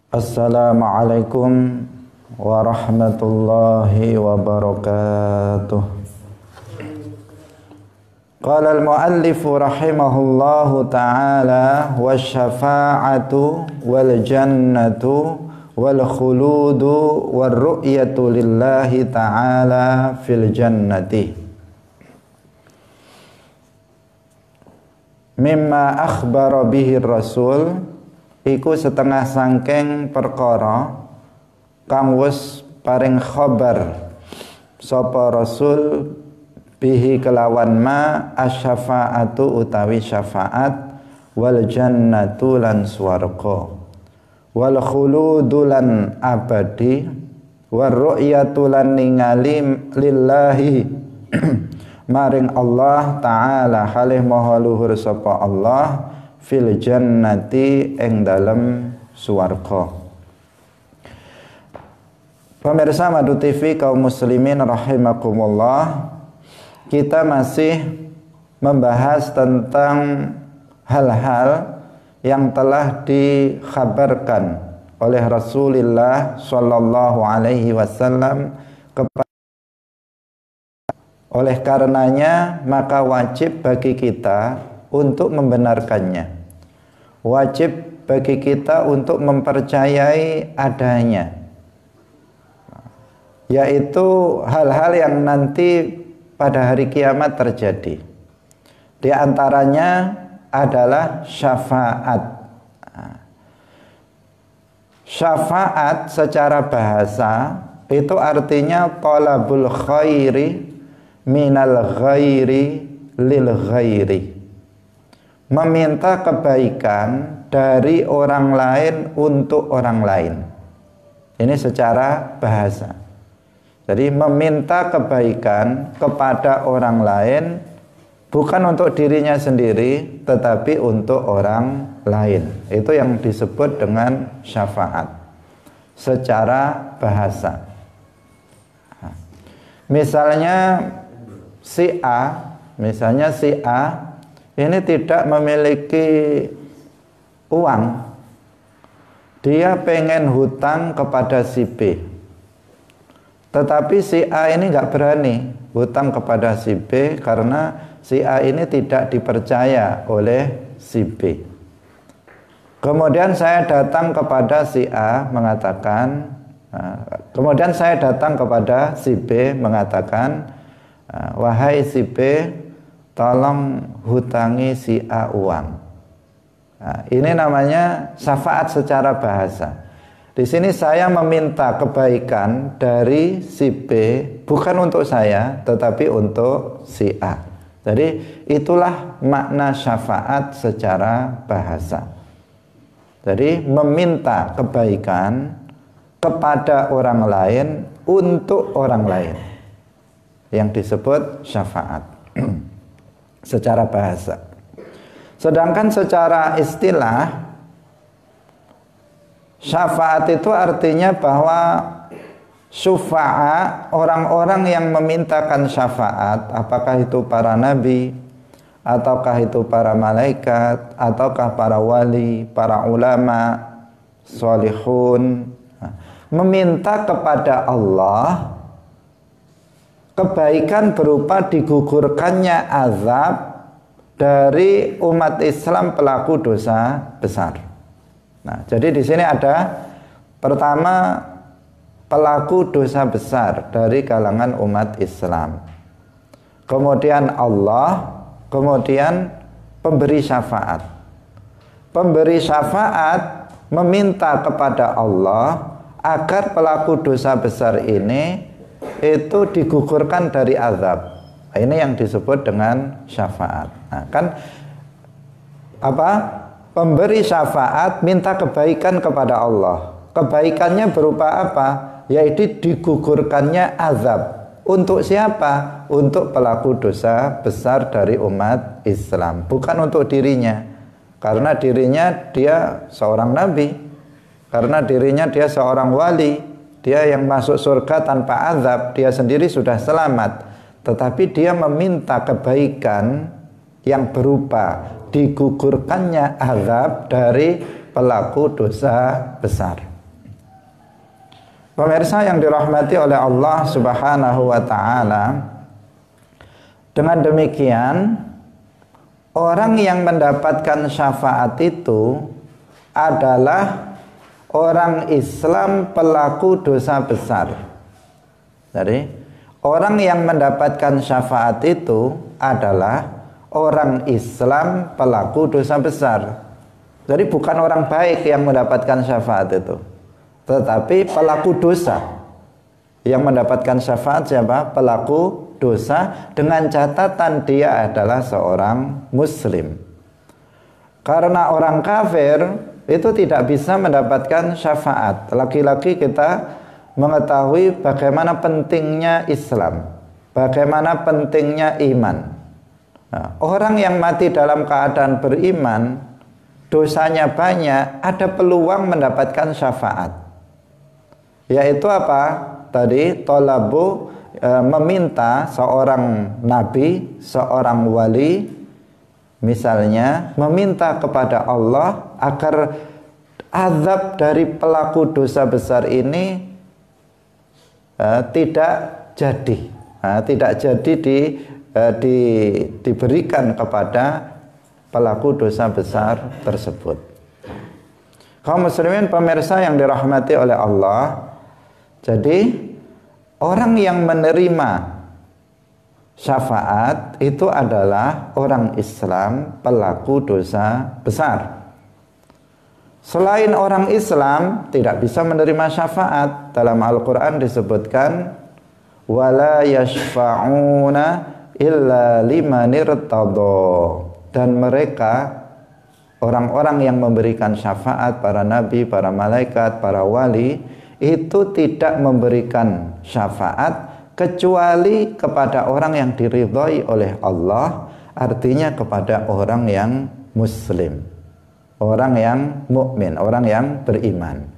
Assalamualaikum warahmatullahi wabarakatuh. Qala al-muallifu rahimahullahu ta'ala wasyafa'atu wal jannatu wal khuludu wal ru'yatu lillahi ta'ala fil jannati mimma akhbara bihi rasul iku setengah sangking perkara kang wis paring khabar sapa rasul bihi kelawan ma asy-syafa'atu utawi syafaat wal jannatu lan swarga wal khuludu lan abadi war ru'yatu lan ningali lillahi maring Allah taala halih maha luhur sapa Allah fil jannati ing dalem swarga. Pemirsa Madu TV kaum muslimin rahimakumullah, kita masih membahas tentang hal-hal yang telah dikhabarkan oleh Rasulullah sallallahu alaihi wasallam kepada. Oleh karenanya maka wajib bagi kita untuk membenarkannya. Wajib bagi kita untuk mempercayai adanya, yaitu hal-hal yang nanti pada hari kiamat terjadi. Di antaranya adalah syafaat. Syafaat secara bahasa itu artinya talabul khairi minal ghairi lil ghairi, meminta kebaikan dari orang lain untuk orang lain. Ini secara bahasa. Jadi meminta kebaikan kepada orang lain bukan untuk dirinya sendiri tetapi untuk orang lain. Itu yang disebut dengan syafaat secara bahasa. Misalnya si A ini tidak memiliki uang, dia pengen hutang kepada si B, tetapi si A ini nggak berani hutang kepada si B karena si A ini tidak dipercaya oleh si B. Kemudian saya datang kepada si A mengatakan, kemudian saya datang kepada si B mengatakan, wahai si B, tolong hutangi si A uang. Nah, ini namanya syafaat secara bahasa. Di sini saya meminta kebaikan dari si B bukan untuk saya tetapi untuk si A. Jadi itulah makna syafaat secara bahasa. Jadi meminta kebaikan kepada orang lain untuk orang lain, yang disebut syafaat secara bahasa. Sedangkan secara istilah, syafaat itu artinya bahwa syufa'a, orang-orang yang memintakan syafaat, apakah itu para nabi, ataukah itu para malaikat, ataukah para wali, para ulama, sholihun, meminta kepada Allah kebaikan berupa digugurkannya azab dari umat Islam pelaku dosa besar. Nah, jadi di sini ada pertama pelaku dosa besar dari kalangan umat Islam. Kemudian Allah, kemudian pemberi syafaat. Pemberi syafaat meminta kepada Allah agar pelaku dosa besar ini itu digugurkan dari azab. Ini yang disebut dengan syafaat. Nah, kan apa? Pemberi syafaat minta kebaikan kepada Allah. Kebaikannya berupa apa? Yaitu digugurkannya azab. Untuk siapa? Untuk pelaku dosa besar dari umat Islam, bukan untuk dirinya. Karena dirinya dia seorang nabi, karena dirinya dia seorang wali, dia yang masuk surga tanpa azab, dia sendiri sudah selamat. Tetapi dia meminta kebaikan yang berupa digugurkannya azab dari pelaku dosa besar. Pemirsa yang dirahmati oleh Allah Subhanahu wa taala, dengan demikian orang yang mendapatkan syafaat itu adalah orang Islam pelaku dosa besar. Jadi orang yang mendapatkan syafaat itu adalah orang Islam pelaku dosa besar. Jadi bukan orang baik yang mendapatkan syafaat itu, tetapi pelaku dosa. Yang mendapatkan syafaat siapa? Pelaku dosa, dengan catatan dia adalah seorang muslim. Karena orang kafir itu tidak bisa mendapatkan syafaat. Lagi-lagi kita mengetahui bagaimana pentingnya Islam, bagaimana pentingnya iman. Nah, orang yang mati dalam keadaan beriman, dosanya banyak, ada peluang mendapatkan syafaat. Yaitu apa? Tadi tolabu, meminta seorang nabi, seorang wali, misalnya meminta kepada Allah agar azab dari pelaku dosa besar ini tidak jadi diberikan kepada pelaku dosa besar tersebut. Kaum muslimin pemirsa yang dirahmati oleh Allah, jadi orang yang menerima syafaat itu adalah orang Islam pelaku dosa besar. Selain orang Islam tidak bisa menerima syafaat. Dalam Al-Quran disebutkan wala yashfa'una illa liman irtadha, dan mereka orang-orang yang memberikan syafaat, para nabi, para malaikat, para wali, itu tidak memberikan syafaat kecuali kepada orang yang diridhai oleh Allah, artinya kepada orang yang muslim, orang yang mukmin, orang yang beriman.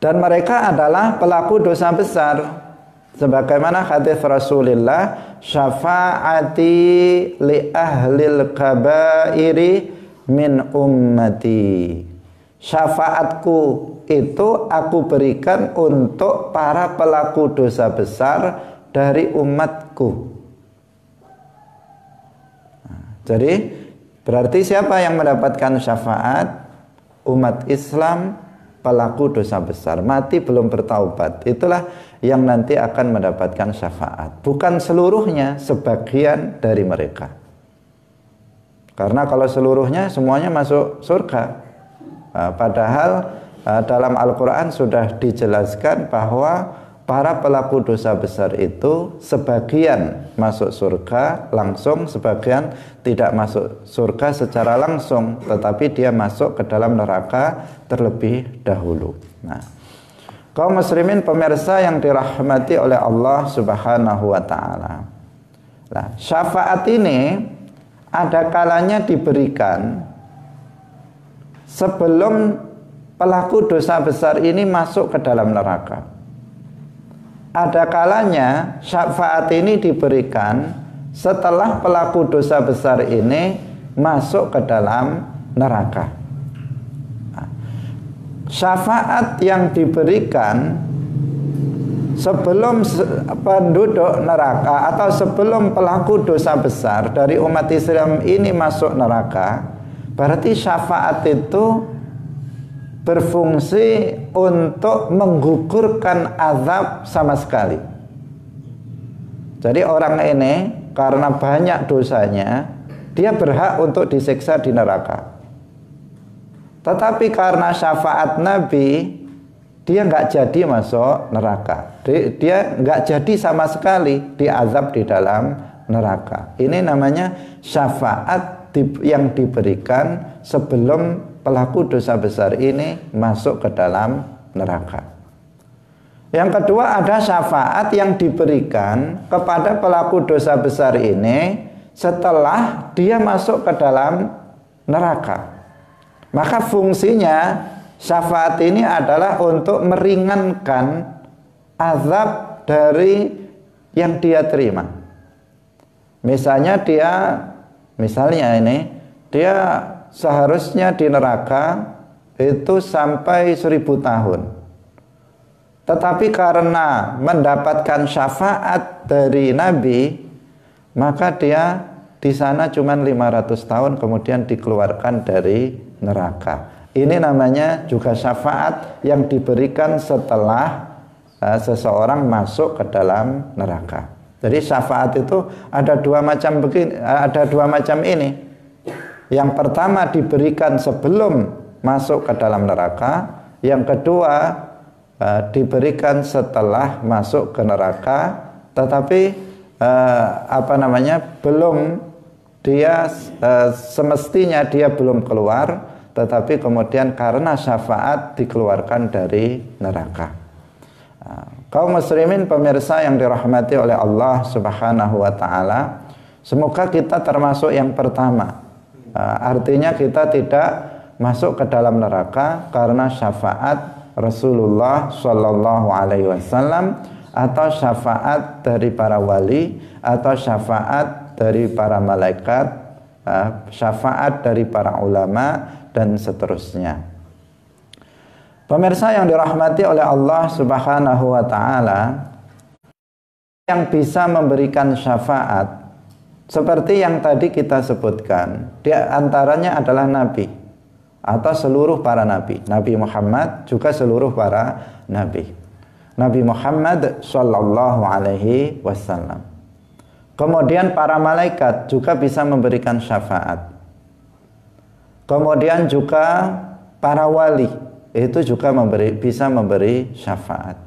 Dan mereka adalah pelaku dosa besar, sebagaimana hadis Rasulullah, syafaati li ahlil kabairi min ummati, syafaatku itu aku berikan untuk para pelaku dosa besar dari umatku. Jadi berarti siapa yang mendapatkan syafaat? Umat Islam pelaku dosa besar, mati belum bertaubat, itulah yang nanti akan mendapatkan syafaat. Bukan seluruhnya, sebagian dari mereka. Karena kalau seluruhnya semuanya masuk surga. Padahal dalam Al-Quran sudah dijelaskan bahwa para pelaku dosa besar itu sebagian masuk surga langsung, sebagian tidak masuk surga secara langsung, tetapi dia masuk ke dalam neraka terlebih dahulu. Nah, kaum muslimin pemirsa yang dirahmati oleh Allah Subhanahu wa taala. Nah, syafaat ini ada kalanya diberikan sebelum pelaku dosa besar ini masuk ke dalam neraka. Ada kalanya syafaat ini diberikan setelah pelaku dosa besar ini masuk ke dalam neraka. Syafaat yang diberikan sebelum penduduk neraka atau sebelum pelaku dosa besar dari umat Islam ini masuk neraka, berarti syafaat itu berfungsi untuk menggugurkan azab sama sekali. Jadi orang ini karena banyak dosanya, dia berhak untuk disiksa di neraka. Tetapi karena syafaat Nabi, dia nggak jadi masuk neraka. Dia nggak jadi sama sekali diazab di dalam neraka. Ini namanya syafaat yang diberikan sebelum pelaku dosa besar ini masuk ke dalam neraka. Yang kedua, ada syafaat yang diberikan kepada pelaku dosa besar ini setelah dia masuk ke dalam neraka. Maka fungsinya syafaat ini adalah untuk meringankan azab dari yang dia terima. Misalnya dia seharusnya di neraka itu sampai 1000 tahun. tetapi karena mendapatkan syafaat dari Nabi, maka dia di sana cuma 500 tahun kemudian dikeluarkan dari neraka. Ini namanya juga syafaat yang diberikan setelah seseorang masuk ke dalam neraka. Jadi syafaat itu ada dua macam ini. Yang pertama diberikan sebelum masuk ke dalam neraka, yang kedua diberikan setelah masuk ke neraka, tetapi belum dia semestinya dia belum keluar, tetapi kemudian karena syafaat dikeluarkan dari neraka. Kaum muslimin pemirsa yang dirahmati oleh Allah Subhanahu wa taala, semoga kita termasuk yang pertama. Artinya kita tidak masuk ke dalam neraka karena syafaat Rasulullah Shallallahu Alaihi Wasallam, atau syafaat dari para wali, atau syafaat dari para malaikat, syafaat dari para ulama, dan seterusnya. Pemirsa yang dirahmati oleh Allah Subhanahu wa taala, yang bisa memberikan syafaat seperti yang tadi kita sebutkan, di antaranya adalah nabi atau seluruh para nabi. Nabi Muhammad juga seluruh para nabi. Nabi Muhammad sallallahu alaihi wasallam. Kemudian para malaikat juga bisa memberikan syafaat. Kemudian juga para wali itu juga bisa memberi syafaat.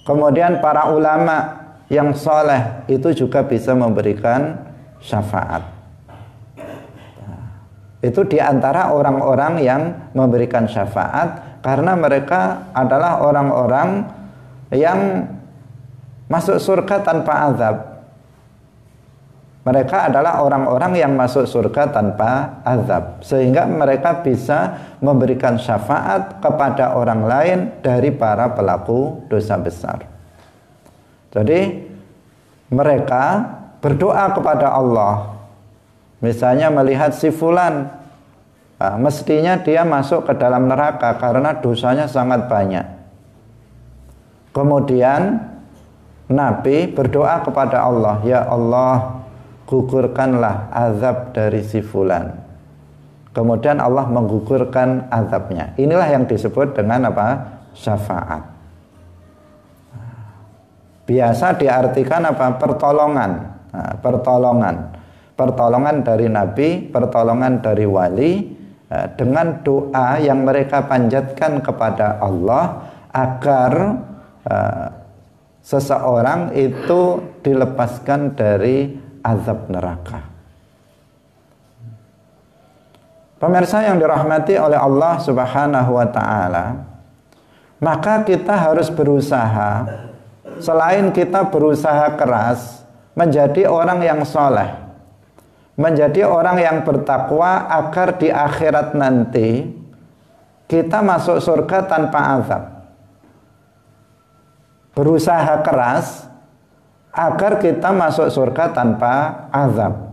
Kemudian para ulama yang soleh itu juga bisa memberikan syafaat. Itu diantara orang-orang yang memberikan syafaat karena mereka adalah orang-orang yang masuk surga tanpa azab. Mereka adalah orang-orang yang masuk surga tanpa azab, sehingga mereka bisa memberikan syafaat kepada orang lain dari para pelaku dosa besar. Jadi mereka berdoa kepada Allah. Misalnya melihat si fulan, mestinya dia masuk ke dalam neraka karena dosanya sangat banyak. Kemudian Nabi berdoa kepada Allah, ya Allah, gugurkanlah azab dari si fulan. Kemudian Allah menggugurkan azabnya. Inilah yang disebut dengan apa? Syafaat. Biasa diartikan apa? Pertolongan. Pertolongan dari Nabi, pertolongan dari wali, dengan doa yang mereka panjatkan kepada Allah agar seseorang itu dilepaskan dari azab neraka. Pemirsa yang dirahmati oleh Allah Subhanahu wa taala, maka kita harus berusaha, selain kita berusaha keras menjadi orang yang soleh, menjadi orang yang bertakwa, agar di akhirat nanti kita masuk surga tanpa azab. Berusaha keras agar kita masuk surga tanpa azab.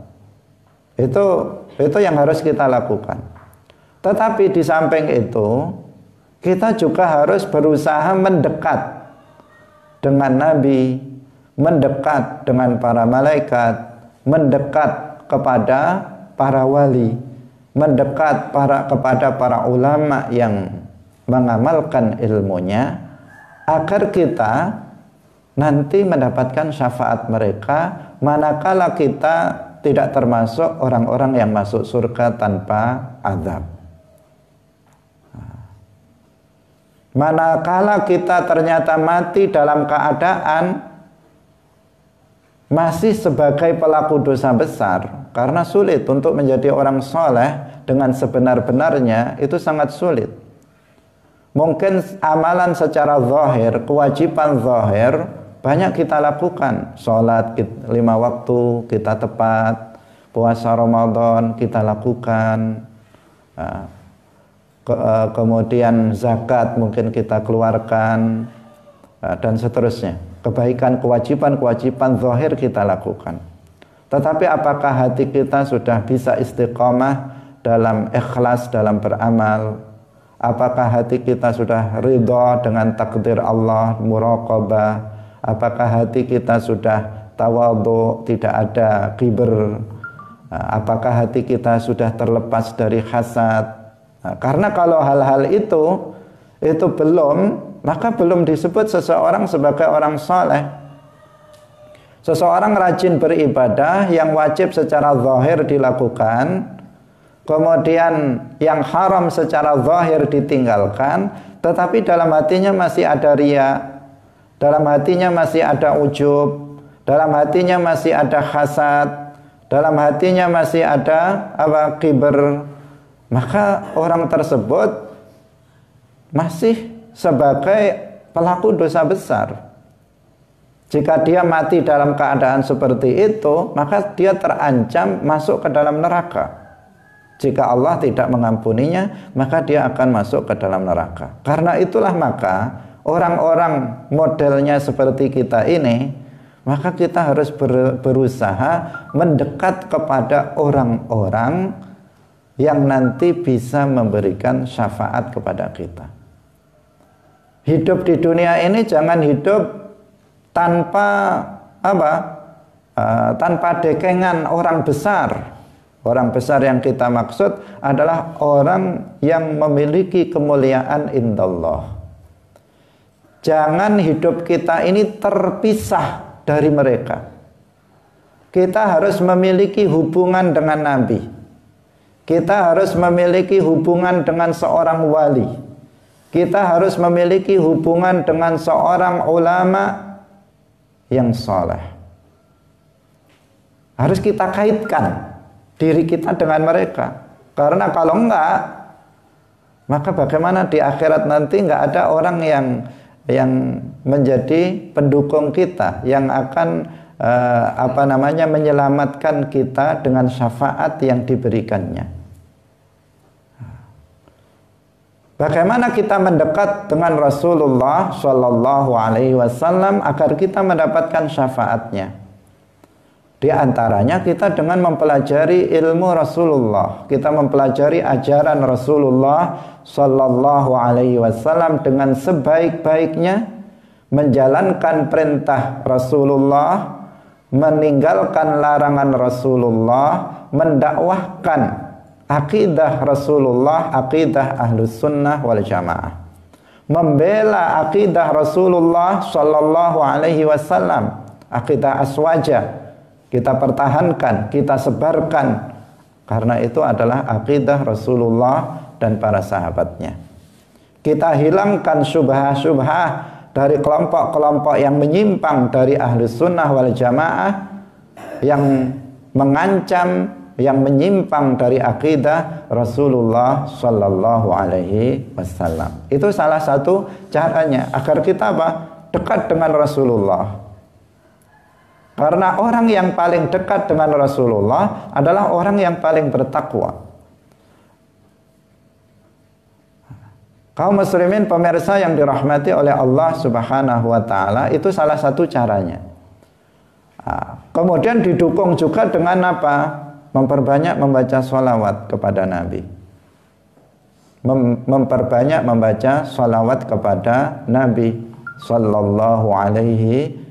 Itu yang harus kita lakukan. Tetapi di samping itu, kita juga harus berusaha mendekat dengan Nabi, mendekat dengan para malaikat, mendekat kepada para wali, mendekat kepada para ulama yang mengamalkan ilmunya, agar kita nanti mendapatkan syafaat mereka manakala kita tidak termasuk orang-orang yang masuk surga tanpa azab. Manakala kita ternyata mati dalam keadaan masih sebagai pelaku dosa besar, karena sulit untuk menjadi orang soleh dengan sebenar-benarnya, itu sangat sulit. Mungkin amalan secara zahir, kewajiban zahir banyak kita lakukan. Sholat 5 waktu kita tepat, puasa Ramadan kita lakukan, kemudian zakat mungkin kita keluarkan, dan seterusnya. Kebaikan, kewajiban zahir kita lakukan. Tetapi apakah hati kita sudah bisa istiqomah dalam ikhlas dalam beramal? Apakah hati kita sudah ridha dengan takdir Allah, muraqabah? Apakah hati kita sudah tawadhu, tidak ada kibr? Apakah hati kita sudah terlepas dari hasad? Karena kalau hal-hal itu belum, maka belum disebut seseorang sebagai orang saleh. Seseorang rajin beribadah yang wajib secara zahir dilakukan, kemudian yang haram secara zahir ditinggalkan, tetapi dalam hatinya masih ada riya, dalam hatinya masih ada ujub, dalam hatinya masih ada hasad, dalam hatinya masih ada kibr, maka orang tersebut masih sebagai pelaku dosa besar. Jika dia mati dalam keadaan seperti itu, maka dia terancam masuk ke dalam neraka. Jika Allah tidak mengampuninya, maka dia akan masuk ke dalam neraka. Karena itulah maka orang-orang modelnya seperti kita ini, maka kita harus berusaha mendekat kepada orang-orang yang nanti bisa memberikan syafaat kepada kita. Hidup di dunia ini jangan hidup tanpa tanpa dekengan orang besar. Orang besar yang kita maksud adalah orang yang memiliki kemuliaan indallah. Jangan hidup kita ini terpisah dari mereka. Kita harus memiliki hubungan dengan Nabi. Kita harus memiliki hubungan dengan seorang wali. Kita harus memiliki hubungan dengan seorang ulama yang saleh. Harus kita kaitkan diri kita dengan mereka. Karena kalau enggak, maka bagaimana di akhirat nanti enggak ada orang yang menjadi pendukung kita, yang akan menyelamatkan kita dengan syafaat yang diberikannya. Bagaimana kita mendekat dengan Rasulullah Shallallahu Alaihi Wasallam agar kita mendapatkan syafaatnya? Di antaranya kita dengan mempelajari ilmu Rasulullah, kita mempelajari ajaran Rasulullah Shallallahu Alaihi Wasallam dengan sebaik-baiknya, menjalankan perintah Rasulullah, meninggalkan larangan Rasulullah, mendakwahkan akidah Rasulullah, akidah Ahlus Sunnah wal Jamaah, membela akidah Rasulullah Shallallahu Alaihi Wasallam, akidah aswaja. Kita pertahankan, kita sebarkan, karena itu adalah akidah Rasulullah dan para sahabatnya. Kita hilangkan syubhah-syubhah dari kelompok-kelompok yang menyimpang dari Ahlus Sunnah wal Jamaah, yang mengancam, yang menyimpang dari akidah Rasulullah Sallallahu Alaihi Wasallam. Itu salah satu caranya agar kita dekat dengan Rasulullah. Karena orang yang paling dekat dengan Rasulullah adalah orang yang paling bertakwa. Kaum muslimin pemirsa yang dirahmati oleh Allah Subhanahu wa taala, itu salah satu caranya. Kemudian didukung juga dengan apa? Memperbanyak membaca sholawat kepada Nabi. Memperbanyak membaca sholawat kepada Nabi Sallallahu Alaihi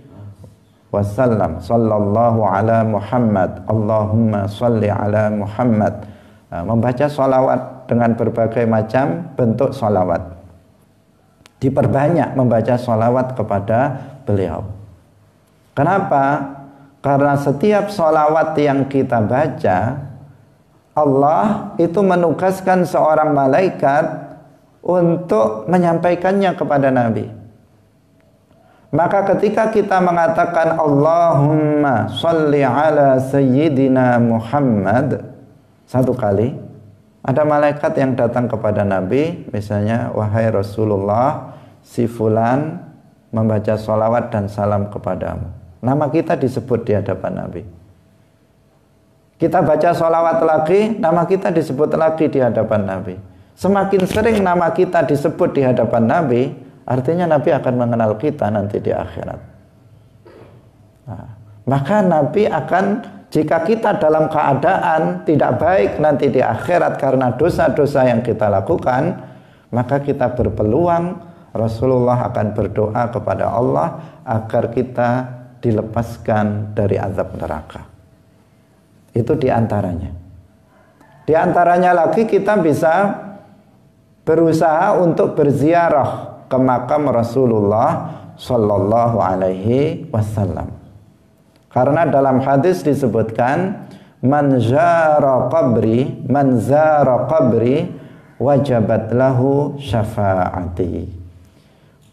Wasallam. Sallallahu ala Muhammad, Allahumma salli ala Muhammad. Membaca sholawat dengan berbagai macam bentuk sholawat. Diperbanyak membaca sholawat kepada beliau. Kenapa? Karena setiap sholawat yang kita baca, Allah itu menugaskan seorang malaikat untuk menyampaikannya kepada Nabi. Maka ketika kita mengatakan Allahumma sholli ala Sayyidina Muhammad satu kali, ada malaikat yang datang kepada Nabi, misalnya, wahai Rasulullah, si fulan membaca sholawat dan salam kepadamu. Nama kita disebut di hadapan Nabi. Kita baca sholawat lagi, nama kita disebut lagi di hadapan Nabi. Semakin sering nama kita disebut di hadapan Nabi, artinya Nabi akan mengenal kita nanti di akhirat. Maka Nabi akan, jika kita dalam keadaan tidak baik nanti di akhirat karena dosa-dosa yang kita lakukan, maka kita berpeluang Rasulullah akan berdoa kepada Allah agar kita dilepaskan dari azab neraka. Itu diantaranya. Diantaranya lagi kita bisa berusaha untuk berziarah ke makam Rasulullah Sallallahu Alaihi Wasallam. Karena dalam hadis disebutkan man zara qabri wajabat lahu syafaati.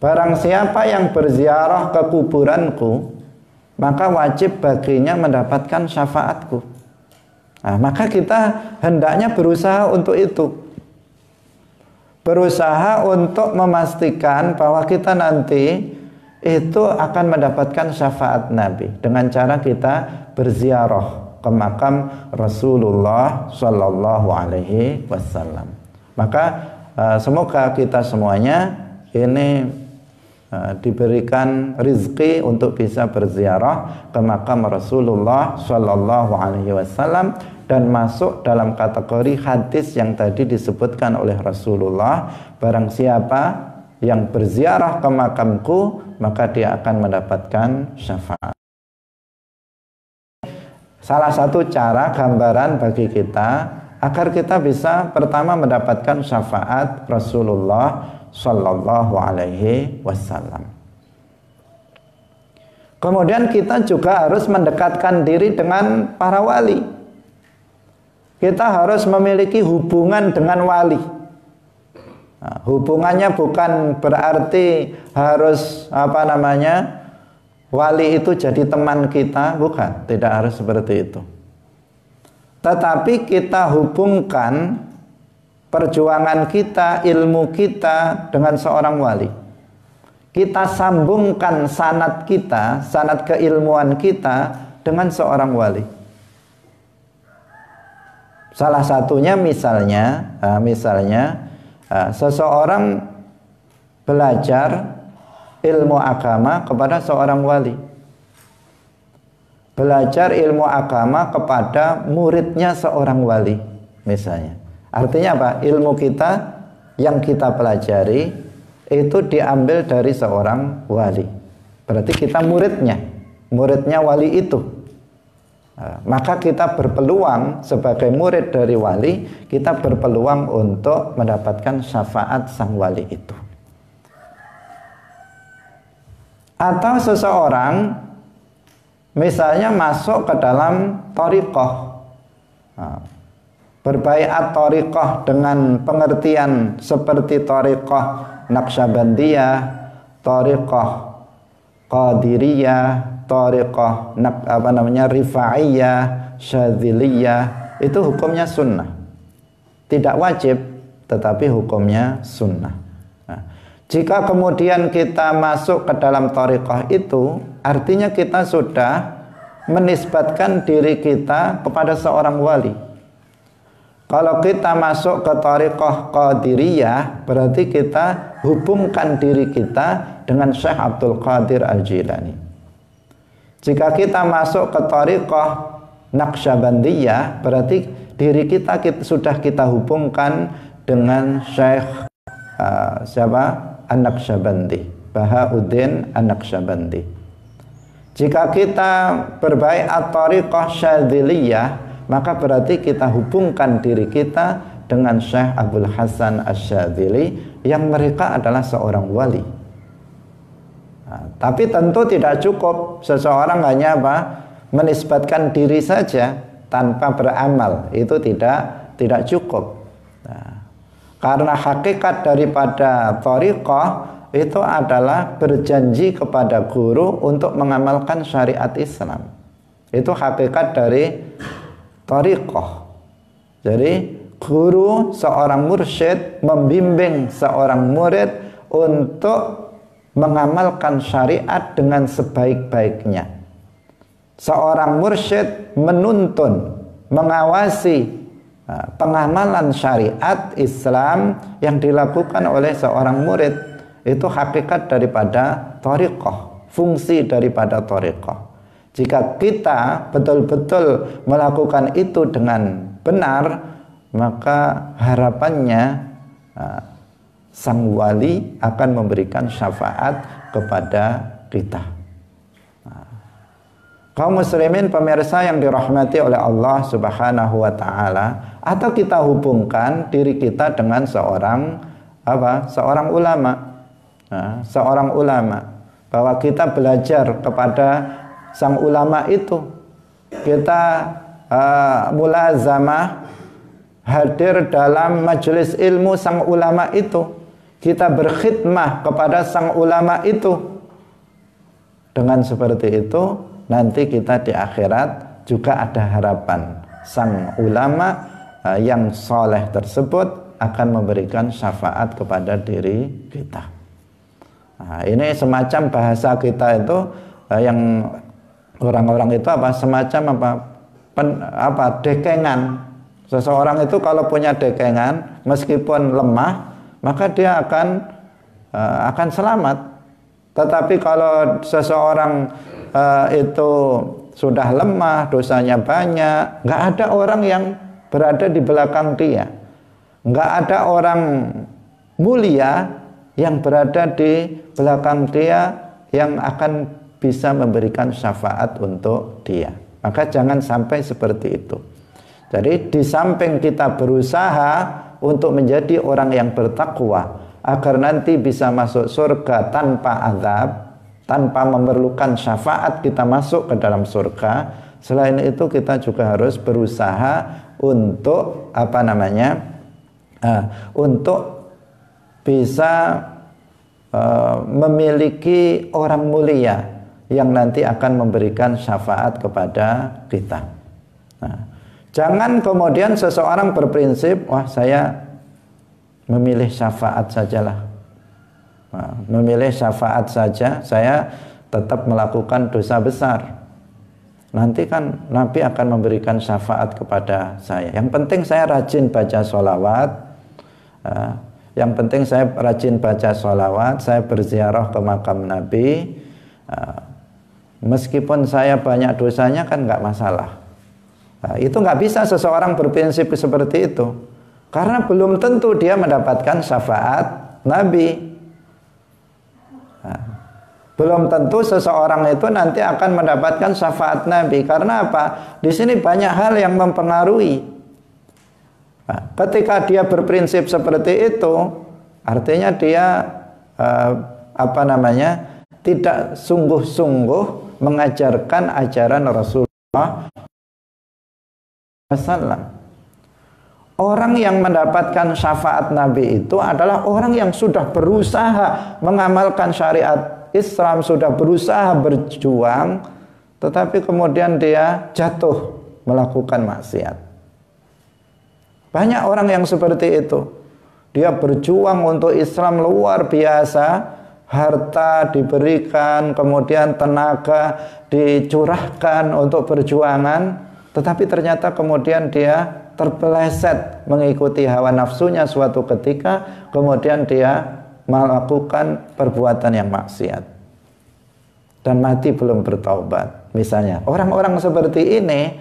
Barang siapa yang berziarah ke kuburanku, maka wajib baginya mendapatkan syafaatku. Nah, maka kita hendaknya berusaha untuk itu. Berusaha untuk memastikan bahwa kita nanti itu akan mendapatkan syafaat Nabi dengan cara kita berziarah ke makam Rasulullah Sallallahu Alaihi Wasallam. Maka semoga kita semuanya ini diberikan rizki untuk bisa berziarah ke makam Rasulullah Sallallahu Alaihi Wasallam dan masuk dalam kategori hadis yang tadi disebutkan oleh Rasulullah. Barang siapa yang berziarah ke makamku, maka dia akan mendapatkan syafaat. Salah satu cara gambaran bagi kita agar kita bisa pertama mendapatkan syafaat Rasulullah Sallallahu Alaihi Wasallam. Kemudian kita juga harus mendekatkan diri dengan para wali. Kita harus memiliki hubungan dengan wali. Nah, hubungannya bukan berarti harus wali itu jadi teman kita, bukan, tidak harus seperti itu. Tetapi kita hubungkan perjuangan kita, ilmu kita dengan seorang wali. Kita sambungkan sanad kita, sanad keilmuan kita dengan seorang wali. Salah satunya misalnya seseorang belajar ilmu agama kepada seorang wali. Belajar ilmu agama kepada muridnya seorang wali misalnya. Artinya apa? Ilmu kita yang kita pelajari itu diambil dari seorang wali. Berarti kita muridnya wali itu. Maka kita berpeluang sebagai murid dari wali, kita berpeluang untuk mendapatkan syafaat sang wali itu. Atau seseorang misalnya masuk ke dalam thariqah, berbaiat thariqah dengan pengertian seperti thariqah Naqsyabandiyah, thariqah Qadiriyah, thariqah Rifaiyah, Syadziliyah, itu hukumnya sunnah. Tidak wajib, tetapi hukumnya sunnah. Nah, jika kemudian kita masuk ke dalam thariqah itu, artinya kita sudah menisbatkan diri kita kepada seorang wali. Kalau kita masuk ke thariqah Qadiriyah, berarti kita hubungkan diri kita dengan Syekh Abdul Qadir Al-Jilani. Jika kita masuk ke thariqah Naqsyabandiyah, berarti diri kita sudah kita hubungkan dengan Syekh An-Naqsyabandi, Bahauddin An-Naqsyabandi. Jika kita berbaiat thariqah Syadziliyah, maka berarti kita hubungkan diri kita dengan Syekh Abdul Hasan Asy-Syadzili yang mereka adalah seorang wali. Nah, tapi tentu tidak cukup seseorang hanya menisbatkan diri saja tanpa beramal, itu tidak cukup. Nah, karena hakikat daripada thariqah itu adalah berjanji kepada guru untuk mengamalkan syariat Islam. Itu hakikat dari thariqah. Jadi guru, seorang mursyid membimbing seorang murid untuk mengamalkan syariat dengan sebaik-baiknya. Seorang mursyid menuntun, mengawasi pengamalan syariat Islam yang dilakukan oleh seorang murid. Itu hakikat daripada thariqah, fungsi daripada thariqah. Jika kita betul-betul melakukan itu dengan benar, maka harapannya sang wali akan memberikan syafaat kepada kita. Kaum muslimin pemirsa yang dirahmati oleh Allah Subhanahu wa taala, atau kita hubungkan diri kita dengan seorang ulama. Seorang ulama, bahwa kita belajar kepada sang ulama itu, kita mulazamah, hadir dalam majelis ilmu sang ulama itu, kita berkhidmah kepada sang ulama itu. Dengan seperti itu, nanti kita di akhirat juga ada harapan sang ulama yang soleh tersebut akan memberikan syafaat kepada diri kita. Ini semacam bahasa kita itu yang orang-orang itu semacam dekengan. Seseorang itu kalau punya dekengan, meskipun lemah, maka dia akan selamat. Tetapi kalau seseorang itu sudah lemah, dosanya banyak, nggak ada orang yang berada di belakang dia, nggak ada orang mulia yang berada di belakang dia yang akan bisa memberikan syafaat untuk dia. Maka jangan sampai seperti itu. Jadi di samping kita berusaha untuk menjadi orang yang bertakwa agar nanti bisa masuk surga tanpa azab, tanpa memerlukan syafaat kita masuk ke dalam surga. Selain itu kita juga harus berusaha untuk untuk bisa memiliki orang mulia yang nanti akan memberikan syafaat kepada kita. Jangan kemudian seseorang berprinsip, wah saya memilih syafaat sajalah. Memilih syafaat saja, saya tetap melakukan dosa besar. Nanti kan Nabi akan memberikan syafaat kepada saya. Yang penting saya rajin baca sholawat. Yang penting saya rajin baca sholawat, saya berziarah ke makam Nabi. Meskipun saya banyak dosanya kan nggak masalah. Itu nggak bisa seseorang berprinsip seperti itu, karena belum tentu dia mendapatkan syafaat Nabi. Belum tentu seseorang itu nanti akan mendapatkan syafaat Nabi. Karena apa? Di sini banyak hal yang mempengaruhi. Ketika dia berprinsip seperti itu, artinya dia tidak sungguh-sungguh mengajarkan ajaran Rasulullah SAW. Orang yang mendapatkan syafaat Nabi itu adalah orang yang sudah berusaha mengamalkan syariat Islam, sudah berusaha berjuang, tetapi kemudian dia jatuh melakukan maksiat. Banyak orang yang seperti itu. Dia berjuang untuk Islam luar biasa, harta diberikan, kemudian tenaga dicurahkan untuk perjuangan, tetapi ternyata kemudian dia terpeleset mengikuti hawa nafsunya suatu ketika, kemudian dia melakukan perbuatan yang maksiat dan mati belum bertaubat. Misalnya orang-orang seperti ini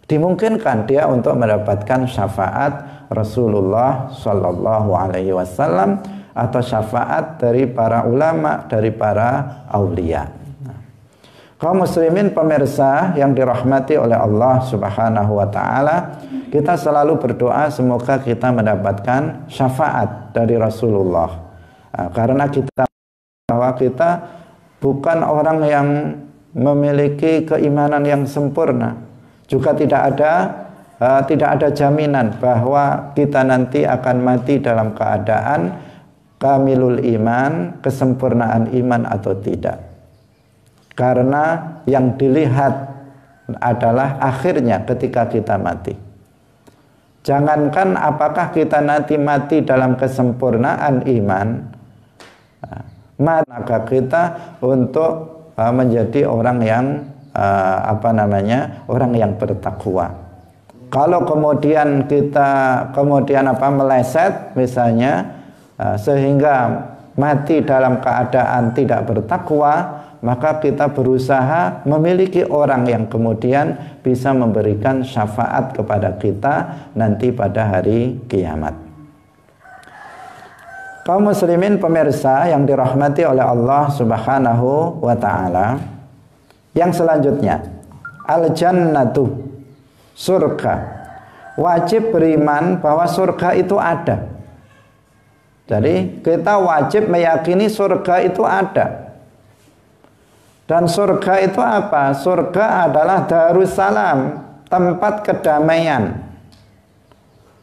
dimungkinkan dia untuk mendapatkan syafaat Rasulullah Shallallahu Alaihi Wasallam atau syafaat dari para ulama, dari para aulia. Kaum muslimin pemirsa yang dirahmati oleh Allah Subhanahu wa taala, kita selalu berdoa semoga kita mendapatkan syafaat dari Rasulullah. Karena bahwa kita bukan orang yang memiliki keimanan yang sempurna, juga tidak ada jaminan bahwa kita nanti akan mati dalam keadaan kamilul iman, kesempurnaan iman atau tidak. Karena yang dilihat adalah akhirnya ketika kita mati. Jangankan apakah kita nanti mati dalam kesempurnaan iman, maka kita untuk menjadi orang yang orang yang bertakwa. Kalau kemudian kita meleset misalnya sehingga mati dalam keadaan tidak bertakwa, maka kita berusaha memiliki orang yang kemudian bisa memberikan syafaat kepada kita nanti pada hari kiamat. Kaum muslimin pemirsa yang dirahmati oleh Allah Subhanahu wa taala, yang selanjutnya al-jannatu, surga. Wajib beriman bahwa surga itu ada. Jadi kita wajib meyakini surga itu ada. Dan surga itu apa? Surga adalah Darussalam, tempat kedamaian,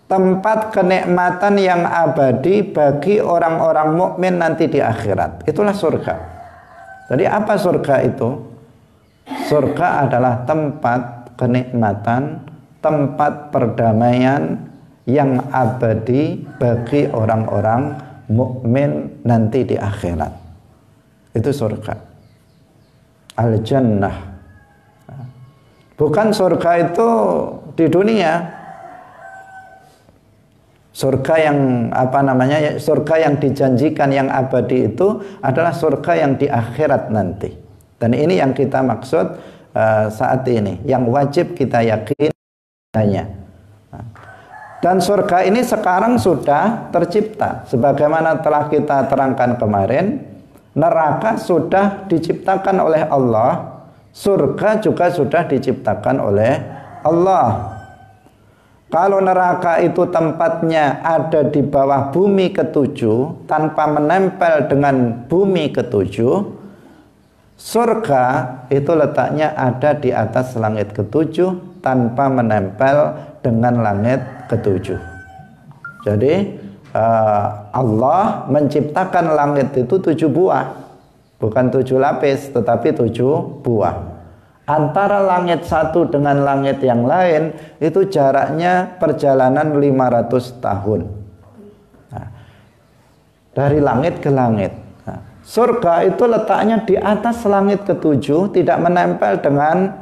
tempat kenikmatan yang abadi bagi orang-orang mukmin nanti di akhirat. Itulah surga. Jadi apa surga itu? Surga adalah tempat kenikmatan, tempat perdamaian yang abadi bagi orang-orang mukmin nanti di akhirat. Itu surga. Al-jannah. Bukan surga itu di dunia. Surga yang surga yang dijanjikan yang abadi itu adalah surga yang di akhirat nanti. Dan ini yang kita maksud saat ini, yang wajib kita yakini. Dan surga ini sekarang sudah tercipta, sebagaimana telah kita terangkan kemarin. Neraka sudah diciptakan oleh Allah, surga juga sudah diciptakan oleh Allah. Kalau neraka itu tempatnya ada di bawah bumi ketujuh, tanpa menempel dengan bumi ketujuh, surga itu letaknya ada di atas langit ketujuh, tanpa menempel dengan langit ketujuh. Jadi Allah menciptakan langit itu 7 buah, bukan 7 lapis, tetapi 7 buah. Antara langit satu dengan langit yang lain itu jaraknya perjalanan 500 tahun. Nah, dari langit ke langit. Nah, surga itu letaknya di atas langit ketujuh, tidak menempel dengan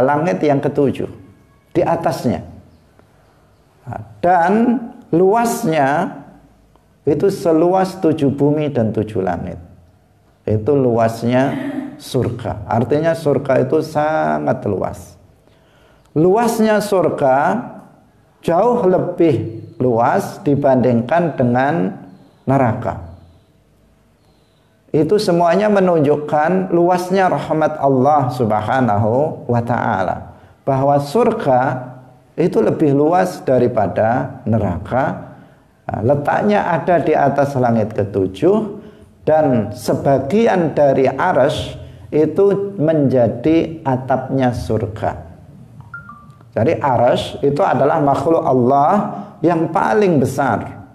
langit yang ketujuh, di atasnya. Dan luasnya itu seluas 7 bumi dan 7 langit. Itu luasnya surga. Artinya surga itu sangat luas. Luasnya surga jauh lebih luas dibandingkan dengan neraka. Itu semuanya menunjukkan luasnya rahmat Allah Subhanahu wa ta'ala, bahwa surga itu lebih luas daripada neraka. Nah, letaknya ada di atas langit ketujuh, dan sebagian dari arsy itu menjadi atapnya surga. Jadi arsy itu adalah makhluk Allah yang paling besar.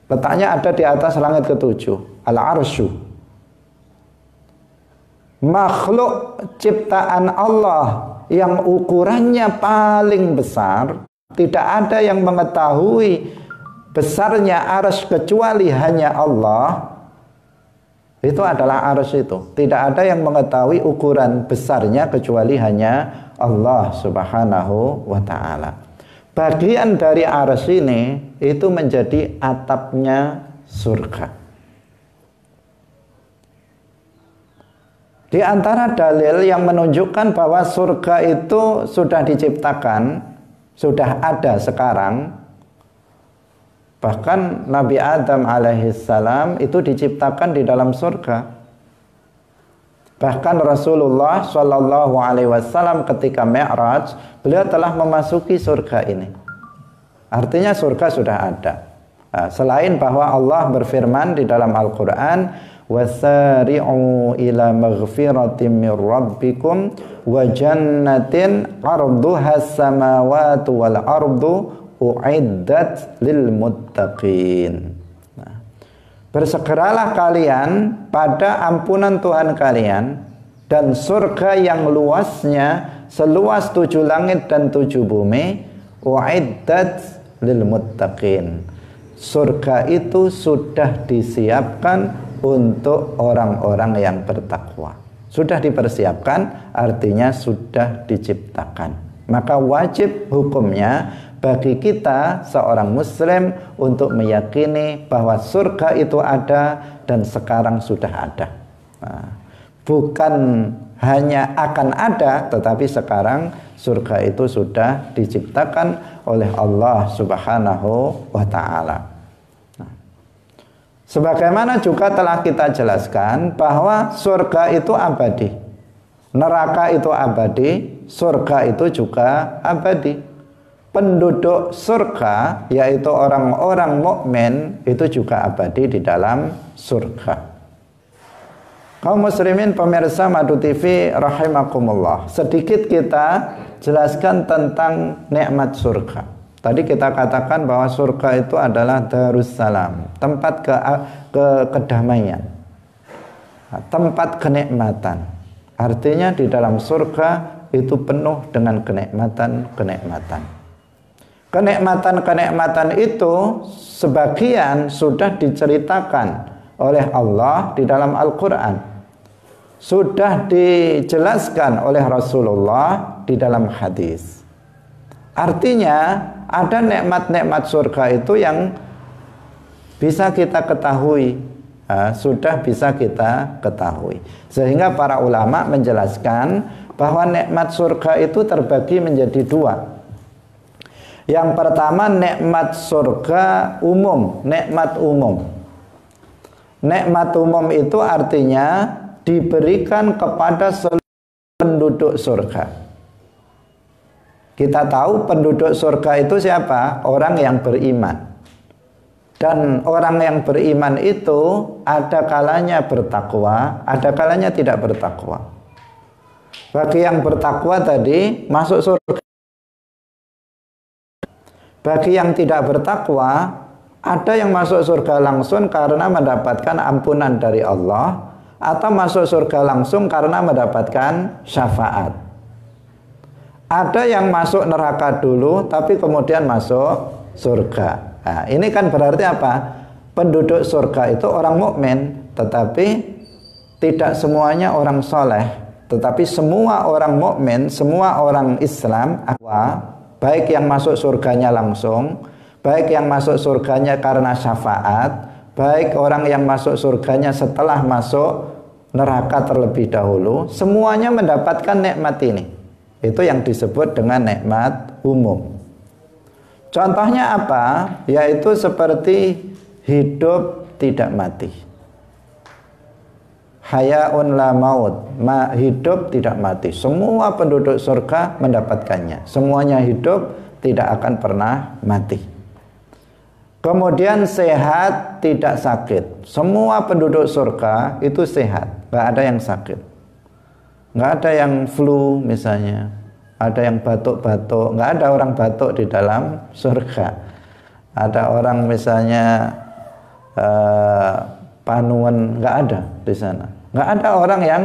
Letaknya ada di atas langit ketujuh, al-arsyu. Makhluk ciptaan Allah yang ukurannya paling besar, tidak ada yang mengetahui besarnya arsy kecuali hanya Allah. Itu adalah arsy itu. Tidak ada yang mengetahui ukuran besarnya kecuali hanya Allah Subhanahu wa ta'ala. Bagian dari arsy ini itu menjadi atapnya surga. Di antara dalil yang menunjukkan bahwa surga itu sudah diciptakan, sudah ada sekarang, bahkan Nabi Adam alaihissalam itu diciptakan di dalam surga. Bahkan Rasulullah Shallallahu alaihi wasallam ketika Mi'raj, beliau telah memasuki surga ini. Artinya surga sudah ada. Nah, selain bahwa Allah berfirman di dalam Al-Quran, wasari'u ila maghfiratin min rabbikum wa jannatin 'arduhas samawati wal ardu u'iddat lil muttaqin. Nah, bersegeralah kalian pada ampunan Tuhan kalian dan surga yang luasnya seluas 7 langit dan 7 bumi, u'iddat lil muttaqin. Surga itu sudah disiapkan untuk orang-orang yang bertakwa. Sudah dipersiapkan, artinya sudah diciptakan. Maka wajib hukumnya bagi kita seorang muslim untuk meyakini bahwa surga itu ada dan sekarang sudah ada. Nah, bukan hanya akan ada, tetapi sekarang surga itu sudah diciptakan oleh Allah Subhanahu wa ta'ala. Sebagaimana juga telah kita jelaskan bahwa surga itu abadi, neraka itu abadi, surga itu juga abadi. Penduduk surga yaitu orang-orang mukmin itu juga abadi di dalam surga. Kaum muslimin pemirsa Madu TV rahimakumullah, sedikit kita jelaskan tentang nikmat surga. Tadi kita katakan bahwa surga itu adalah Darussalam, tempat kedamaian, tempat kenikmatan. Artinya di dalam surga itu penuh dengan kenikmatan-kenikmatan. Kenikmatan-kenikmatan itu sebagian sudah diceritakan oleh Allah di dalam Al-Quran, sudah dijelaskan oleh Rasulullah di dalam hadis. Artinya ada nikmat-nikmat surga itu yang bisa kita ketahui, sudah bisa kita ketahui. Sehingga para ulama menjelaskan bahwa nikmat surga itu terbagi menjadi dua. Yang pertama nikmat surga umum, nikmat umum. Nikmat umum itu artinya diberikan kepada seluruh penduduk surga. Kita tahu penduduk surga itu siapa? Orang yang beriman. Dan orang yang beriman itu ada kalanya bertakwa, ada kalanya tidak bertakwa. Bagi yang bertakwa tadi masuk surga. Bagi yang tidak bertakwa, ada yang masuk surga langsung karena mendapatkan ampunan dari Allah, atau masuk surga langsung karena mendapatkan syafaat. Ada yang masuk neraka dulu tapi kemudian masuk surga. Nah, ini kan berarti apa? Penduduk surga itu orang mukmin, tetapi tidak semuanya orang soleh. Tetapi semua orang mukmin, semua orang Islam, baik yang masuk surganya langsung, baik yang masuk surganya karena syafaat, baik orang yang masuk surganya setelah masuk neraka terlebih dahulu, semuanya mendapatkan nikmat ini. Itu yang disebut dengan nikmat umum. Contohnya apa? Yaitu seperti hidup tidak mati. Hayaun la maut, hidup tidak mati. Semua penduduk surga mendapatkannya. Semuanya hidup, tidak akan pernah mati. Kemudian sehat, tidak sakit. Semua penduduk surga itu sehat, nggak ada yang sakit. Nggak ada yang flu misalnya, ada yang batuk-batuk, nggak ada orang batuk di dalam surga. Ada orang misalnya panuan, nggak ada di sana. Nggak ada orang yang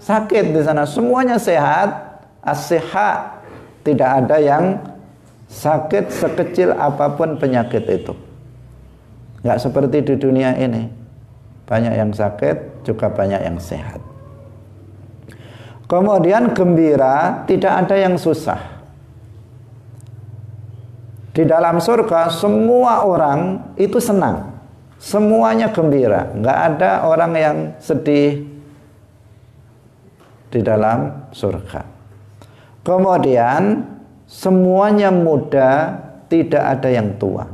sakit di sana, semuanya sehat, as-siha, tidak ada yang sakit sekecil apapun penyakit itu. Nggak seperti di dunia ini, banyak yang sakit, juga banyak yang sehat. Kemudian gembira, tidak ada yang susah. Di dalam surga semua orang itu senang, semuanya gembira, nggak ada orang yang sedih di dalam surga. Kemudian semuanya muda, tidak ada yang tua.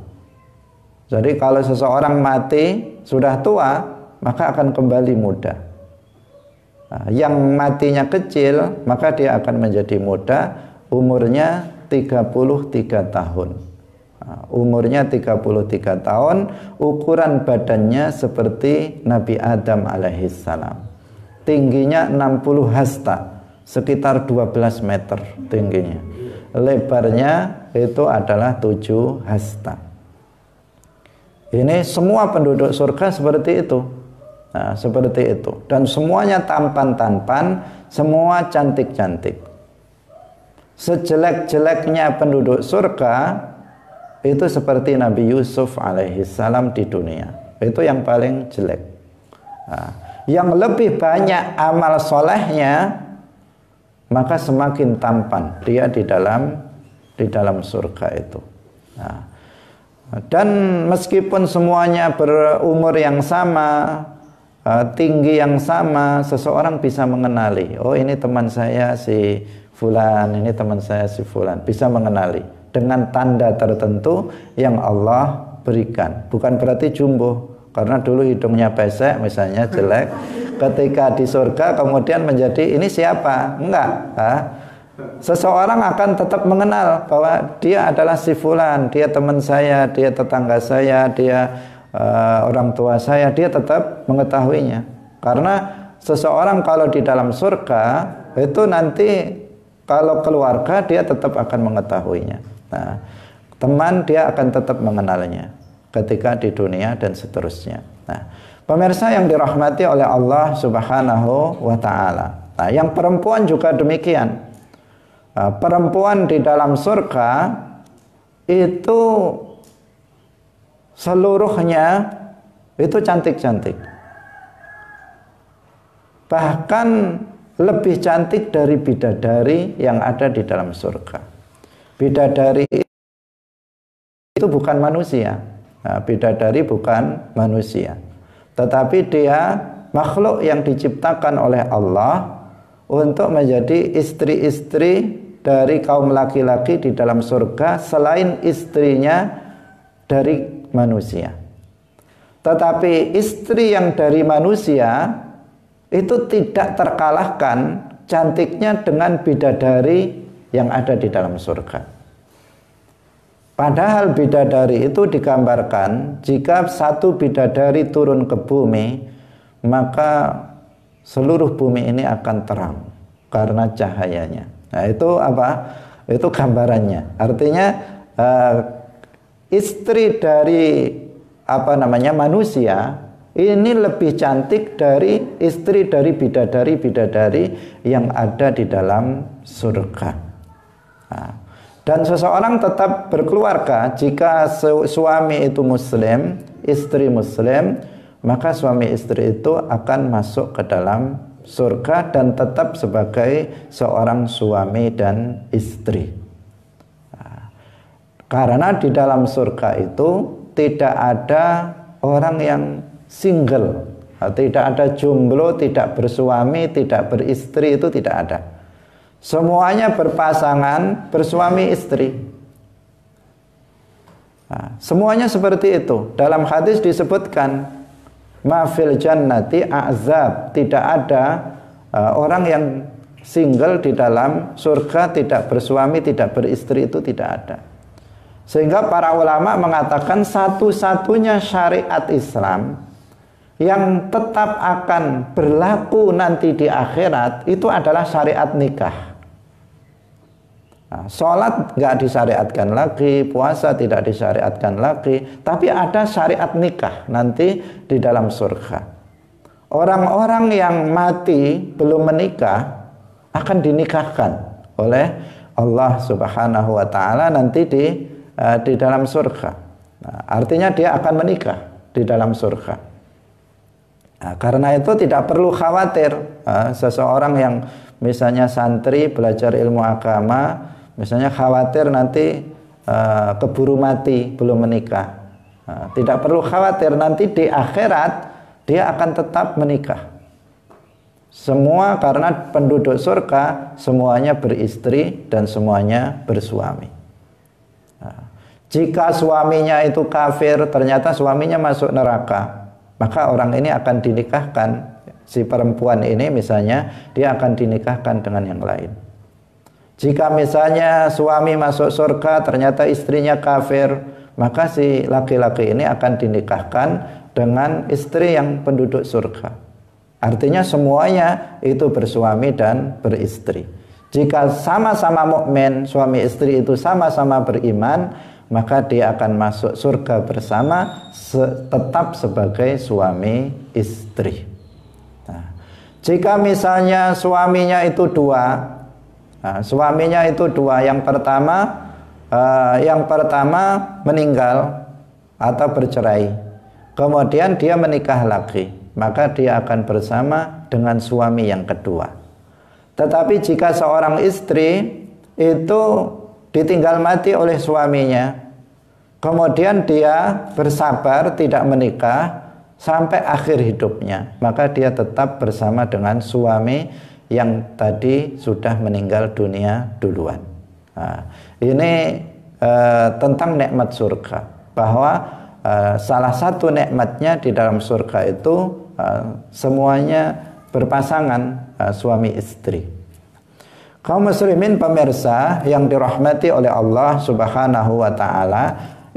Jadi kalau seseorang mati sudah tua, maka akan kembali muda. Nah, yang matinya kecil, maka dia akan menjadi muda, umurnya 33 tahun. Nah, umurnya 33 tahun, ukuran badannya seperti Nabi Adam alaihissalam. Tingginya 60 hasta, sekitar 12 meter tingginya. Lebarnya itu adalah 7 hasta. Ini semua penduduk surga seperti itu. Nah, seperti itu. Dan semuanya tampan-tampan, semua cantik-cantik. Sejelek-jeleknya penduduk surga itu seperti Nabi Yusuf alaihissalam di dunia. Itu yang paling jelek. Nah, yang lebih banyak amal solehnya, maka semakin tampan dia di dalam surga itu. Nah, dan meskipun semuanya berumur yang sama, tinggi yang sama, seseorang bisa mengenali, oh ini teman saya si fulan, ini teman saya si fulan, bisa mengenali dengan tanda tertentu yang Allah berikan. Bukan berarti jumbo. karena dulu hidungnya pesek misalnya, jelek. Ketika di surga kemudian menjadi ini siapa? Enggak. Seseorang akan tetap mengenal bahwa dia adalah si fulan, dia teman saya, dia tetangga saya, dia orang tua saya, dia tetap mengetahuinya. Karena seseorang kalau di dalam surga itu nanti kalau keluarga dia tetap akan mengetahuinya. Nah, teman dia akan tetap mengenalnya ketika di dunia dan seterusnya. Nah, pemirsa yang dirahmati oleh Allah Subhanahu wa taala. Nah, yang perempuan juga demikian. Perempuan di dalam surga itu seluruhnya itu cantik-cantik. Bahkan lebih cantik dari bidadari yang ada di dalam surga. Bidadari itu bukan manusia. Nah, bidadari bukan manusia, tetapi dia makhluk yang diciptakan oleh Allah untuk menjadi istri-istri dari kaum laki-laki di dalam surga selain istrinya dari manusia. Tetapi istri yang dari manusia itu tidak terkalahkan cantiknya dengan bidadari yang ada di dalam surga. Padahal bidadari itu digambarkan jika satu bidadari turun ke bumi, maka seluruh bumi ini akan terang karena cahayanya. Nah, itu apa? Itu gambarannya. Artinya istri dari manusia ini lebih cantik dari istri dari bidadari-bidadari yang ada di dalam surga. Nah, dan seseorang tetap berkeluarga jika suami itu muslim, istri muslim, maka suami istri itu akan masuk ke dalam surga dan tetap sebagai seorang suami dan istri. Nah, karena di dalam surga itu tidak ada orang yang single, tidak ada jomblo, tidak bersuami, tidak beristri, itu tidak ada. Semuanya berpasangan, bersuami istri. Nah, semuanya seperti itu. Dalam hadis disebutkan ma fil jannati a'zab, tidak ada orang yang single di dalam surga, tidak bersuami, tidak beristri, itu tidak ada. Sehingga para ulama mengatakan satu-satunya syariat Islam yang tetap akan berlaku nanti di akhirat itu adalah syariat nikah. Nah, sholat nggak disyariatkan lagi, puasa tidak disyariatkan lagi, tapi ada syariat nikah nanti di dalam surga. Orang-orang yang mati belum menikah akan dinikahkan oleh Allah Subhanahu wa taala nanti di dalam surga. Nah, artinya dia akan menikah di dalam surga. Nah, karena itu tidak perlu khawatir seseorang yang misalnya santri belajar ilmu agama, misalnya khawatir nanti keburu mati belum menikah. Tidak perlu khawatir, nanti di akhirat dia akan tetap menikah. Semua karena penduduk surga semuanya beristri dan semuanya bersuami. Jika suaminya itu kafir, ternyata suaminya masuk neraka, maka orang ini akan dinikahkan. Si perempuan ini misalnya dia akan dinikahkan dengan yang lain. Jika misalnya suami masuk surga ternyata istrinya kafir, maka si laki-laki ini akan dinikahkan dengan istri yang penduduk surga. Artinya semuanya itu bersuami dan beristri. Jika sama-sama mukmin, suami istri itu sama-sama beriman, maka dia akan masuk surga bersama tetap sebagai suami istri. Nah, jika misalnya suaminya itu dua, yang pertama meninggal atau bercerai, kemudian dia menikah lagi, maka dia akan bersama dengan suami yang kedua. Tetapi jika seorang istri itu ditinggal mati oleh suaminya, kemudian dia bersabar tidak menikah sampai akhir hidupnya, maka dia tetap bersama dengan suami yang tadi sudah meninggal dunia duluan. Nah, ini tentang nikmat surga, bahwa salah satu nikmatnya di dalam surga itu semuanya berpasangan, suami istri. Kaum muslimin pemirsa yang dirahmati oleh Allah Subhanahu wa taala,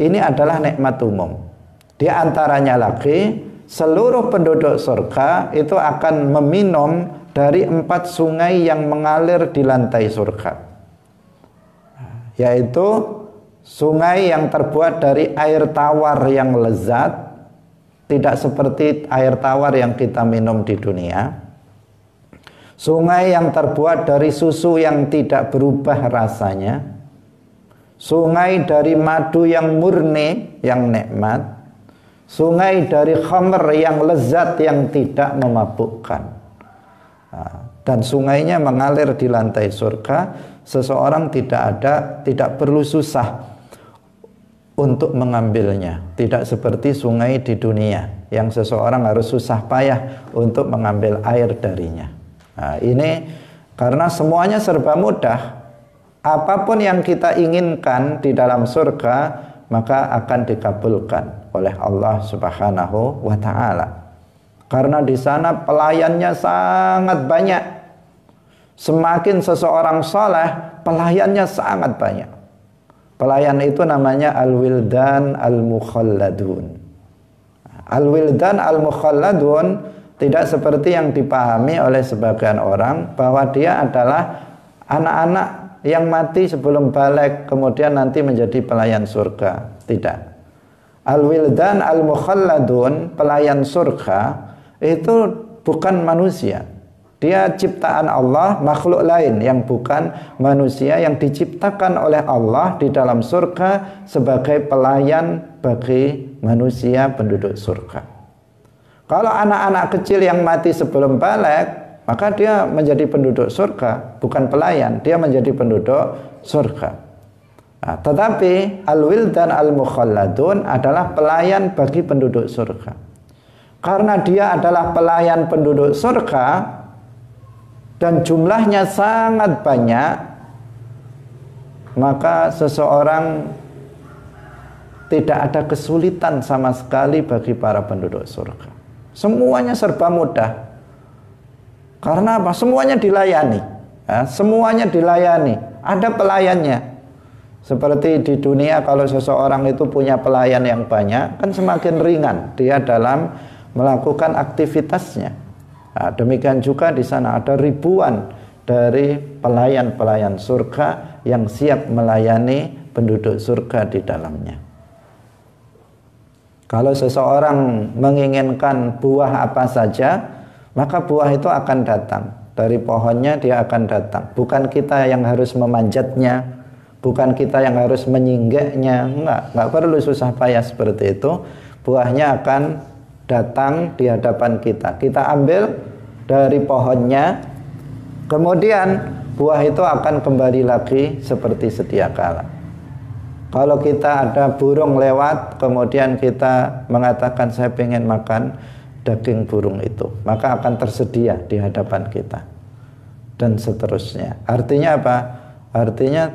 ini adalah nikmat umum. Di antaranya lagi, seluruh penduduk surga itu akan meminum dari 4 sungai yang mengalir di lantai surga, yaitu sungai yang terbuat dari air tawar yang lezat, tidak seperti air tawar yang kita minum di dunia. Sungai yang terbuat dari susu yang tidak berubah rasanya. Sungai dari madu yang murni, yang nikmat. Sungai dari khamr yang lezat, yang tidak memabukkan. Dan sungainya mengalir di lantai surga. Seseorang tidak perlu susah untuk mengambilnya. Tidak seperti sungai di dunia yang seseorang harus susah payah untuk mengambil air darinya. Nah, ini karena semuanya serba mudah. Apapun yang kita inginkan di dalam surga, maka akan dikabulkan oleh Allah Subhanahu wa taala. Karena di sana pelayannya sangat banyak. Semakin seseorang saleh, pelayannya sangat banyak. Pelayan itu namanya al-wildan al-mukhalladun. Al-wildan al-mukhalladun tidak seperti yang dipahami oleh sebagian orang bahwa dia adalah anak-anak yang mati sebelum balik kemudian nanti menjadi pelayan surga. Tidak. Al-wildan al-mukhalladun, pelayan surga, itu bukan manusia. Dia ciptaan Allah, makhluk lain yang bukan manusia, yang diciptakan oleh Allah di dalam surga sebagai pelayan bagi manusia penduduk surga. Kalau anak-anak kecil yang mati sebelum balik, maka dia menjadi penduduk surga, bukan pelayan, dia menjadi penduduk surga. Nah, tetapi al-wildan al-mukhalladun adalah pelayan bagi penduduk surga. Karena dia adalah pelayan penduduk surga dan jumlahnya sangat banyak, maka seseorang tidak ada kesulitan sama sekali bagi para penduduk surga. Semuanya serba mudah. Karena apa? Semuanya dilayani. Ya, semuanya dilayani. Ada pelayannya. Seperti di dunia kalau seseorang itu punya pelayan yang banyak, kan semakin ringan dia dalam melakukan aktivitasnya. Nah, demikian juga di sana ada ribuan dari pelayan-pelayan surga yang siap melayani penduduk surga di dalamnya. Kalau seseorang menginginkan buah apa saja, maka buah itu akan datang. Dari pohonnya dia akan datang. Bukan kita yang harus memanjatnya, bukan kita yang harus menyinggaknya. Enggak perlu susah payah seperti itu. Buahnya akan datang di hadapan kita. Kita ambil dari pohonnya, kemudian buah itu akan kembali lagi seperti sedia kala. Kalau kita ada burung lewat, kemudian kita mengatakan saya pengen makan daging burung itu, maka akan tersedia di hadapan kita. Dan seterusnya. Artinya apa? Artinya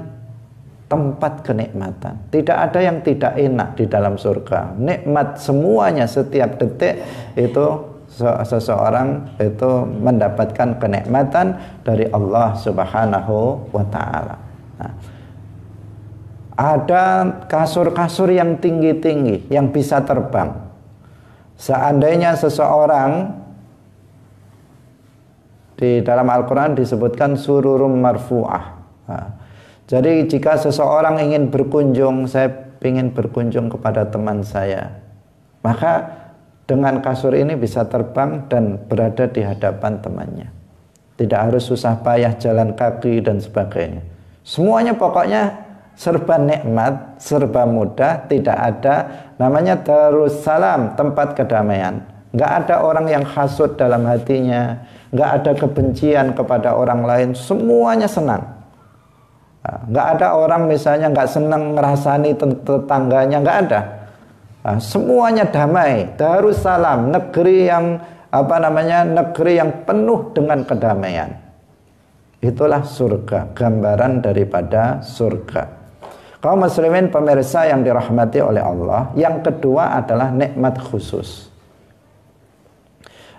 tempat kenikmatan. Tidak ada yang tidak enak di dalam surga. Nikmat semuanya, setiap detik itu seseorang itu mendapatkan kenikmatan dari Allah Subhanahu wa taala. Nah, ada kasur-kasur yang tinggi-tinggi yang bisa terbang. Seandainya seseorang, di dalam Al-Quran disebutkan sururum marfu'ah. Nah, jadi jika seseorang ingin berkunjung, saya ingin berkunjung kepada teman saya, maka dengan kasur ini bisa terbang dan berada di hadapan temannya. Tidak harus susah payah jalan kaki dan sebagainya. Semuanya pokoknya serba nikmat, serba mudah, tidak ada namanya Darussalam, tempat kedamaian. Nggak ada orang yang hasut dalam hatinya, nggak ada kebencian kepada orang lain, semuanya senang. Nggak ada orang misalnya nggak senang ngerasani tetangganya, nggak ada. Semuanya damai. Darussalam, negeri yang negeri yang penuh dengan kedamaian. Itulah surga, gambaran daripada surga. Kaum muslimin pemirsa yang dirahmati oleh Allah, yang kedua adalah nikmat khusus.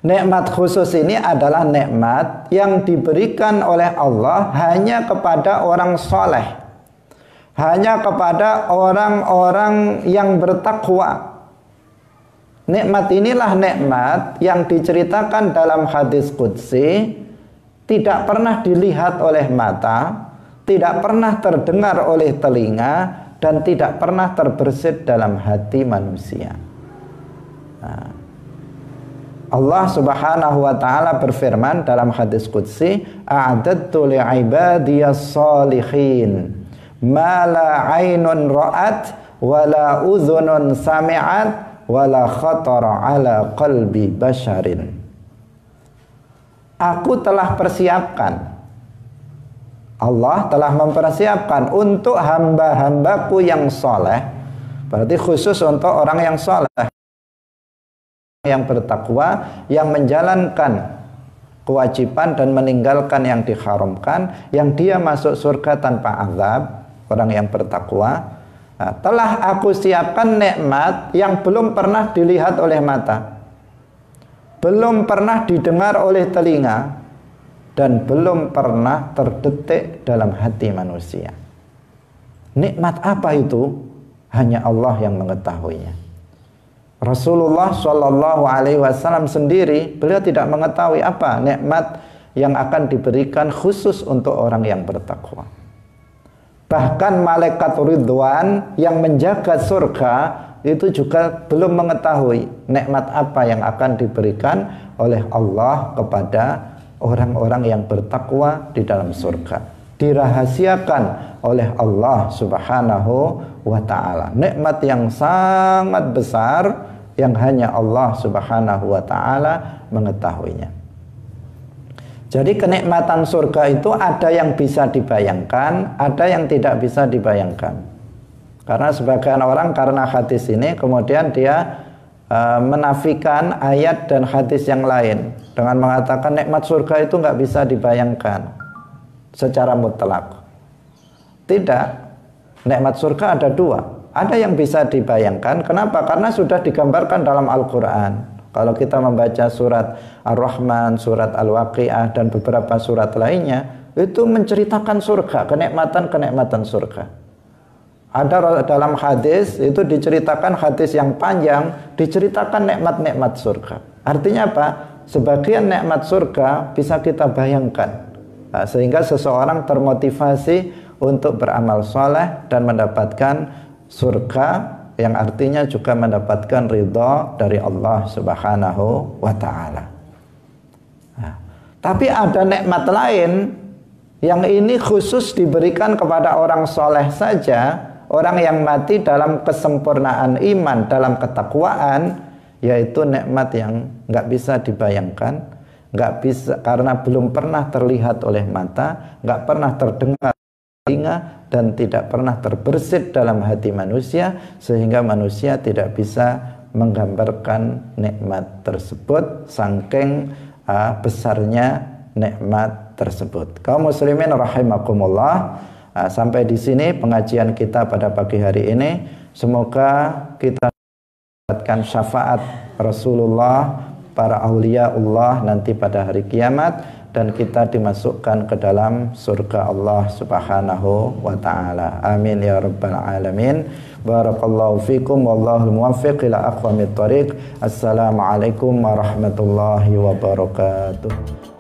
Nikmat khusus ini adalah nikmat yang diberikan oleh Allah hanya kepada orang soleh, hanya kepada orang-orang yang bertakwa. Nikmat inilah nikmat yang diceritakan dalam hadis qudsi, tidak pernah dilihat oleh mata, tidak pernah terdengar oleh telinga, dan tidak pernah terbersit dalam hati manusia. Nah, Allah Subhanahu wa taala berfirman dalam hadis qudsi, a'adadtu li'ibadiyas shalihin ma la 'ainun ra'at wa la udhunun sami'at wa la khatara 'ala qalbi basharin. Aku telah persiapkan, Allah telah mempersiapkan untuk hamba-hambaku yang soleh, berarti khusus untuk orang yang soleh, yang bertakwa, yang menjalankan kewajiban dan meninggalkan yang diharamkan, yang dia masuk surga tanpa azab, orang yang bertakwa. Nah, telah aku siapkan nikmat yang belum pernah dilihat oleh mata, belum pernah didengar oleh telinga, dan belum pernah terdetik dalam hati manusia. Nikmat apa itu? Hanya Allah yang mengetahuinya. Rasulullah Shallallahu Alaihi Wasallam sendiri, beliau tidak mengetahui apa nikmat yang akan diberikan khusus untuk orang yang bertakwa. Bahkan malaikat Ridwan yang menjaga surga itu juga belum mengetahui nikmat apa yang akan diberikan oleh Allah kepada orang-orang yang bertakwa di dalam surga. Dirahasiakan oleh Allah Subhanahu wa ta'ala. Nikmat yang sangat besar yang hanya Allah Subhanahu wa ta'ala mengetahuinya. Jadi kenikmatan surga itu ada yang bisa dibayangkan, ada yang tidak bisa dibayangkan. Karena sebagian orang karena hadis ini kemudian dia menafikan ayat dan hadis yang lain dengan mengatakan nikmat surga itu nggak bisa dibayangkan secara mutlak. Tidak, nikmat surga ada dua. Ada yang bisa dibayangkan. Kenapa? Karena sudah digambarkan dalam Al-Quran. Kalau kita membaca surat Ar-Rahman, surat Al-Waqi'ah, dan beberapa surat lainnya, itu menceritakan surga, kenikmatan-kenikmatan surga. Ada dalam hadis itu diceritakan hadis yang panjang, diceritakan nikmat-nikmat surga. Artinya apa? Sebagian nikmat surga bisa kita bayangkan. Nah, sehingga seseorang termotivasi untuk beramal soleh dan mendapatkan surga, yang artinya juga mendapatkan ridha dari Allah Subhanahu wa ta'ala. Nah, tapi ada nikmat lain yang ini khusus diberikan kepada orang soleh saja, orang yang mati dalam kesempurnaan iman, dalam ketakwaan, yaitu nikmat yang nggak bisa dibayangkan, nggak bisa karena belum pernah terlihat oleh mata, nggak pernah terdengar telinga, dan tidak pernah terbersit dalam hati manusia, sehingga manusia tidak bisa menggambarkan nikmat tersebut, saking besarnya nikmat tersebut. Kaum muslimin rahimakumullah, sampai di sini pengajian kita pada pagi hari ini. Semoga kita mendapatkan syafaat Rasulullah, para auliaullah nanti pada hari kiamat, dan kita dimasukkan ke dalam surga Allah Subhanahu wa ta'ala. Amin ya rabbal alamin. Barakallahu fikum wallahul muwaffiq ila aqwamit thoriq. Assalamualaikum warahmatullahi wabarakatuh.